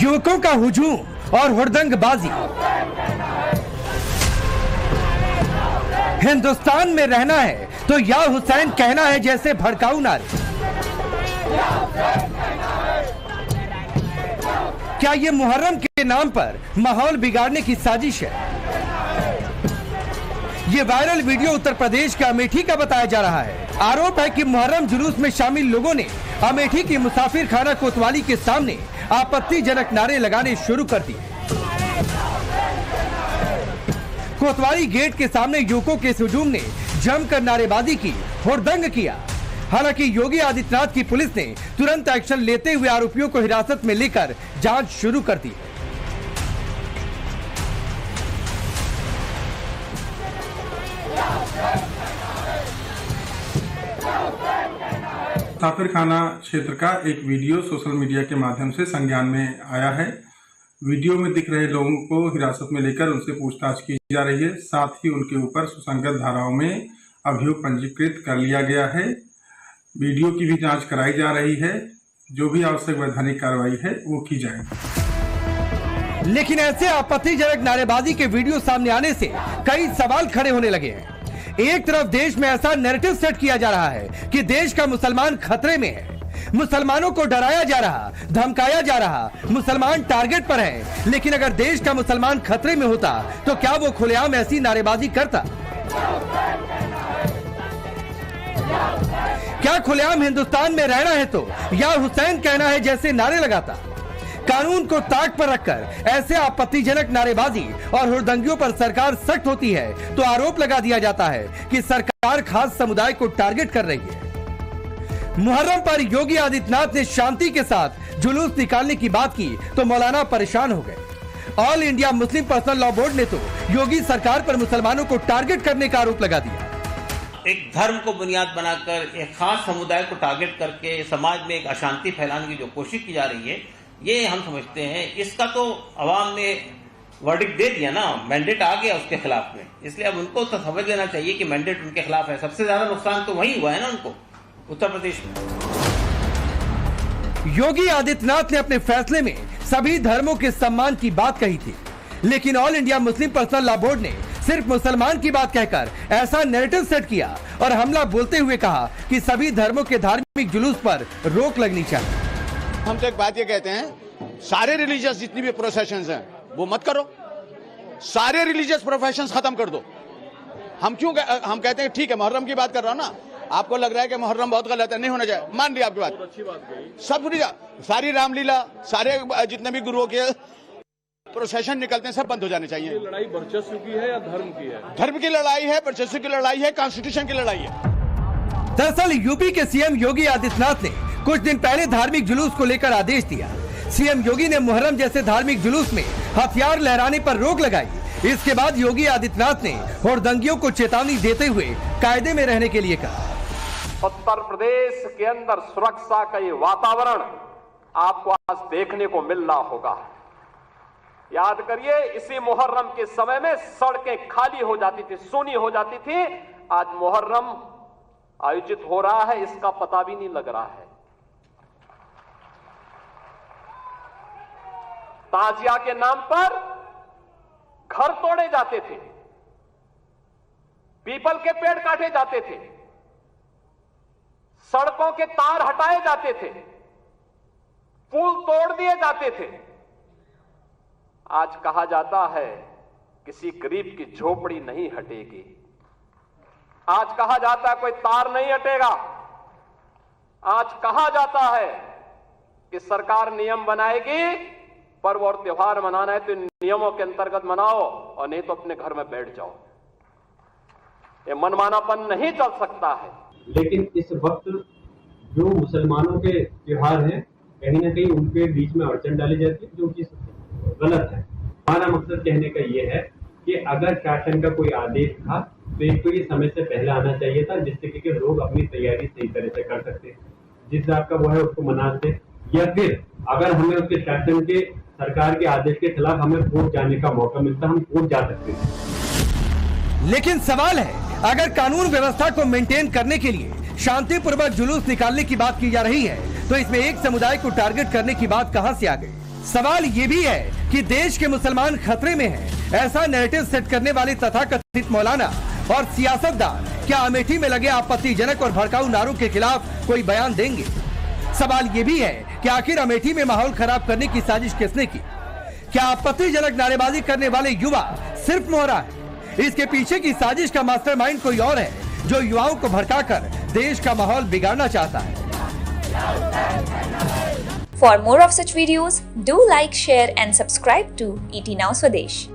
युवकों का हुजूम और हुड़दंगबाजी। हिंदुस्तान में रहना है तो या हुसैन कहना है जैसे भड़काऊ नारे। क्या ये मुहर्रम के नाम पर माहौल बिगाड़ने की साजिश है? ये वायरल वीडियो उत्तर प्रदेश के अमेठी का बताया जा रहा है। आरोप है कि मुहर्रम जुलूस में शामिल लोगों ने अमेठी की मुसाफिर खाना कोतवाली के सामने आपत्तिजनक नारे लगाने शुरू कर दिए। कोतवाली गेट के सामने युवकों के हुजूम ने जमकर नारेबाजी की, हुड़दंग किया। हालांकि योगी आदित्यनाथ की पुलिस ने तुरंत एक्शन लेते हुए आरोपियों को हिरासत में लेकर जांच शुरू कर दी। मुसाफिर खाना क्षेत्र का एक वीडियो सोशल मीडिया के माध्यम से संज्ञान में आया है। वीडियो में दिख रहे लोगों को हिरासत में लेकर उनसे पूछताछ की जा रही है। साथ ही उनके ऊपर सुसंगत धाराओं में अभियोग पंजीकृत कर लिया गया है। वीडियो की भी जांच कराई जा रही है। जो भी आवश्यक वैधानिक कार्रवाई है वो की जाएगी। लेकिन ऐसे आपत्तिजनक नारेबाजी के वीडियो सामने आने से कई सवाल खड़े होने लगे हैं। एक तरफ देश में ऐसा नैरेटिव सेट किया जा रहा है कि देश का मुसलमान खतरे में है, मुसलमानों को डराया जा रहा, धमकाया जा रहा, मुसलमान टारगेट पर है। लेकिन अगर देश का मुसलमान खतरे में होता तो क्या वो खुलेआम ऐसी नारेबाजी करता? क्या खुलेआम हिंदुस्तान में रहना है तो या हुसैन कहना है जैसे नारे लगाता? कानून को ताक पर रखकर ऐसे आपत्तिजनक नारेबाजी और हुड़दंगियों पर सरकार सख्त होती है तो आरोप लगा दिया जाता है कि सरकार खास समुदाय को टारगेट कर रही है। मुहर्रम पर योगी आदित्यनाथ ने शांति के साथ जुलूस निकालने की बात की तो मौलाना परेशान हो गए। All India Muslim personal law board ने तो योगी सरकार पर मुसलमानों को टारगेट करने का आरोप लगा दिया। एक धर्म को बुनियाद बनाकर एक खास समुदाय को टारगेट करके समाज में एक अशांति फैलाने की जो कोशिश की जा रही है, ये हम समझते हैं इसका तो अवाम ने वर्डिक्ट दे दिया ना, मैंडेट आ गया उसके खिलाफ में। इसलिए अब उनको तो समझ लेना चाहिए कि मैंडेट उनके खिलाफ है। सबसे ज्यादा नुकसान तो वही हुआ है ना उनको, उत्तर प्रदेश में। योगी आदित्यनाथ ने अपने फैसले में सभी धर्मों के सम्मान की बात कही थी, लेकिन all India Muslim personal law board ने सिर्फ मुसलमान की बात कहकर ऐसा नैरेटिव सेट किया और हमला बोलते हुए कहा कि सभी धर्मों के धार्मिक जुलूस पर रोक लगनी चाहिए। हम तो एक बात ये कहते हैं, सारे रिलीजियस जितनी भी प्रोसेशंस हैं वो मत करो, सारे रिलीजियस प्रोफेशंस खत्म कर दो। हम कहते हैं ठीक है, मुहर्रम की बात कर रहा हूं ना, आपको लग रहा है कि मुहर्रम बहुत गलत है, नहीं होना चाहिए, मान लिया आपकी बात, अच्छी बात गई। सब सारी रामलीला, सारे जितने भी गुरुओं के प्रोसेशन निकलते हैं सब बंद हो जाने चाहिए। लड़ाई वर्चस्व की है या धर्म की है? धर्म की लड़ाई है, वर्चस्व की लड़ाई है, कॉन्स्टिट्यूशन की लड़ाई है। दरअसल यूपी के सीएम योगी आदित्यनाथ ने कुछ दिन पहले धार्मिक जुलूस को लेकर आदेश दिया। सीएम योगी ने मुहर्रम जैसे धार्मिक जुलूस में हथियार लहराने पर रोक लगाई। इसके बाद योगी आदित्यनाथ ने हुड़दंगियों को चेतावनी देते हुए कायदे में रहने के लिए कहा। उत्तर प्रदेश के अंदर सुरक्षा का ये वातावरण आपको आज देखने को मिल रहा होगा। याद करिए, इसी मुहर्रम के समय में सड़कें खाली हो जाती थी, सूनी हो जाती थी। आज मुहर्रम आयोजित हो रहा है, इसका पता भी नहीं लग रहा है। ताजिया के नाम पर घर तोड़े जाते थे, पीपल के पेड़ काटे जाते थे, सड़कों के तार हटाए जाते थे, पुल तोड़ दिए जाते थे। आज कहा जाता है किसी गरीब की झोपड़ी नहीं हटेगी। आज कहा जाता है कोई तार नहीं हटेगा। आज कहा जाता है कि सरकार नियम बनाएगी, पर्व और त्योहार मनाना है तो नियमों के अंतर्गत मनाओ और नहीं तो अपने घर में बैठ जाओ। ये मनमानापन नहीं चल सकता है। लेकिन इस वक्त जो मुसलमानों के त्योहार हैं, कहीं ना कहीं उनके बीच में अड़चन डाली जाती है, जो कि गलत है। हमारा मकसद कहने का ये है कि अगर शासन का कोई आदेश था तो एक तो ये समय से पहले आना चाहिए था, जिससे कि लोग अपनी तैयारी सही तरह से कर सकते, जिस हिसाब का वो है उसको मनाते, या फिर अगर हमें उसके शासन के सरकार के आदेश के खिलाफ हमें कोर्ट जाने का मौका मिलता, हम कोर्ट जा सकते हैं। लेकिन सवाल है, अगर कानून व्यवस्था को मेंटेन करने के लिए शांतिपूर्वक जुलूस निकालने की बात की जा रही है तो इसमें एक समुदाय को टारगेट करने की बात कहां से आ गई? सवाल ये भी है कि देश के मुसलमान खतरे में हैं। ऐसा नैरेटिव सेट करने वाले तथाकथित मौलाना और सियासतदान क्या अमेठी में लगे आपत्तिजनक और भड़काऊ नारों के खिलाफ कोई बयान देंगे? सवाल ये भी है कि आखिर अमेठी में माहौल खराब करने की साजिश किसने की? क्या आपत्तिजनक नारेबाजी करने वाले युवा सिर्फ मोहरा है? इसके पीछे की साजिश का मास्टरमाइंड कोई और है, जो युवाओं को भड़काकर देश का माहौल बिगाड़ना चाहता है। For more of such videos, do like, share and subscribe to ET Now Swadesh.